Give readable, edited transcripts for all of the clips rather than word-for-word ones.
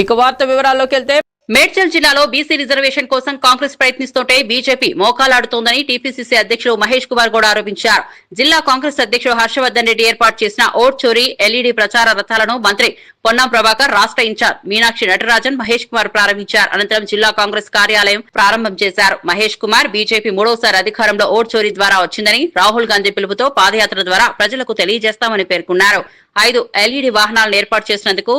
ఇక వార్త వివరాల్లోకి వెళ్తే మేడ్చల్ జిల్లాలో బీసీ రిజర్వేషన్ కోసం కాంగ్రెస్ ప్రయత్నిస్తుంటే బీజేపీ మోకాలాడుతోందని టీపీసీసీ అధ్యక్షుడు మహేష్ కుమార్ గౌడ్ ఆరోపించారు. జిల్లా కాంగ్రెస్ అధ్యక్షుడు హర్షవర్ధన్ రెడ్డి ఏర్పాటు చేసిన ఓట్ చోరీ ఎల్ఈడీ ప్రచార రథాలను మంత్రి పొన్నం ప్రభాకర్, రాష్ట్ర ఇన్ఛార్జ్ మీనాక్షి నటరాజన్, మహేష్ కుమార్ ప్రారంభించారు. అనంతరం జిల్లా కాంగ్రెస్ కార్యాలయం ప్రారంభం చేశారు. మహేష్ కుమార్ బీజేపీ మూడోసారి అధికారంలో ఓట్ చోరీ ద్వారా వచ్చిందని, రాహుల్ గాంధీ పిలుపుతో పాదయాత్ర ద్వారా ప్రజలకు తెలియజేస్తామని పేర్కొన్నారు. 5 ఎల్ఈడీ వాహనాలను ఏర్పాటు చేసినందుకు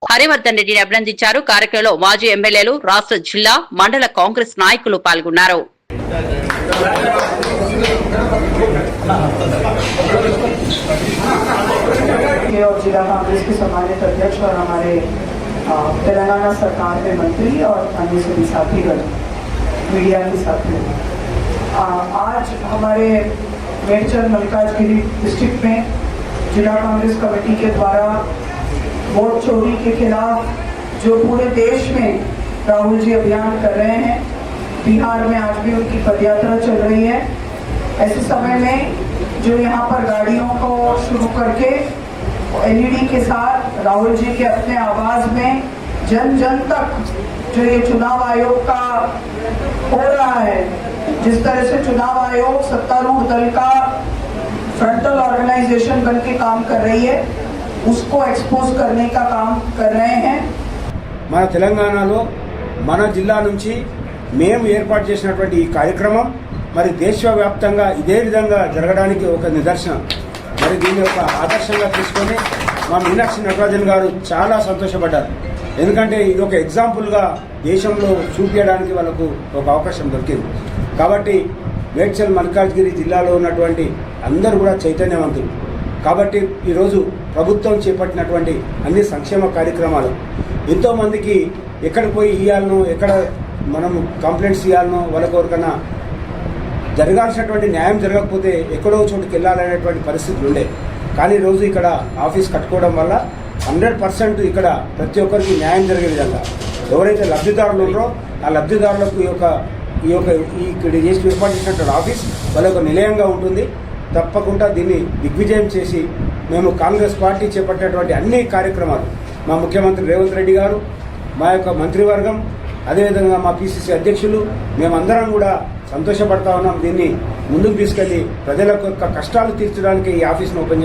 హరివర్ధన్ రెడ్డిని అభినందించారు. కార్యక్రమంలో మాజీ ఎమ్మెల్యేలు, రాష్ట్ర, జిల్లా, మండల కాంగ్రెస్ నాయకులు పాల్గొన్నారు. जिला कांग्रेस के सम्मानित अध्यक्ष और हमारे तेलंगाना सरकार के मंत्री और अन्य सभी साथीगण, मीडिया के साथी, आज हमारे मेडचल मल्काजगिरी डिस्ट्रिक्ट में जिला कांग्रेस कमेटी के द्वारा वोट चोरी के खिलाफ जो पूरे देश में राहुल जी अभियान कर रहे हैं, बिहार में आज भी उनकी पदयात्रा चल रही है। ऐसे समय में जो यहाँ पर गाड़ियों को शुरू करके एलईडी के साथ राहुल जी के अपने आवाज में जन जन तक जो ये चुनाव आयोग का हो रहा है, जिस तरह से चुनाव आयोग सत्तारूढ़ दल का फ्रंटल ऑर्गेनाइजेशन बन के काम कर रही है, उसको एक्सपोज करने का काम कर रहे हैं। మన తెలంగాణలో మన జిల్లా నుంచి మేము ఏర్పాటు చేసినటువంటి ఈ కార్యక్రమం మరి దేశవ్యాప్తంగా ఇదే విధంగా జరగడానికి ఒక నిదర్శనం. మరి దీన్ని ఒక ఆదర్శంగా తీసుకొని మా మీనాక్షి నటరాజన్ గారు చాలా సంతోషపడ్డారు. ఎందుకంటే ఇది ఒక ఎగ్జాంపుల్గా దేశంలో చూపించడానికి వాళ్ళకు ఒక అవకాశం దొరికింది. కాబట్టి మేడ్చల్ మల్కాజ్గిరి జిల్లాలో ఉన్నటువంటి అందరూ కూడా చైతన్యవంతులు. కాబట్టి ఈరోజు ప్రభుత్వం చేపట్టినటువంటి అన్ని సంక్షేమ కార్యక్రమాలు ఎంతోమందికి ఎక్కడికి పోయి ఇవ్వాలనో, ఎక్కడ మనం కంప్లైంట్స్ ఇవ్వాలనో, వాళ్ళకొరకన్నా జరగాల్సినటువంటి న్యాయం జరగకపోతే ఎక్కడో చోటుకి వెళ్ళాలనేటువంటి పరిస్థితులు ఉండే. కానీ ఈరోజు ఇక్కడ ఆఫీస్ కట్టుకోవడం వల్ల 100% ఇక్కడ ప్రతి ఒక్కరికి న్యాయం జరిగే విధంగా ఎవరైతే లబ్ధిదారులు ఉన్నారో ఆ లబ్ధిదారులకు ఇక్కడ ఏర్పాటు చేసినటువంటి ఆఫీస్ వాళ్ళకు నిలయంగా ఉంటుంది. తప్పకుండా దీన్ని దిగ్విజయం చేసి మేము కాంగ్రెస్ పార్టీ చేపట్టినటువంటి అన్ని కార్యక్రమాలు మా ముఖ్యమంత్రి రేవంత్ రెడ్డి గారు, మా యొక్క మంత్రివర్గం, అదేవిధంగా మా పిసిసి అధ్యక్షులు, మేమందరం కూడా సంతోషపడతా ఉన్నాం. దీన్ని ముందుకు తీసుకెళ్లి ప్రజల యొక్క కష్టాలు తీర్చడానికి ఈ ఆఫీస్ను ఓపెన్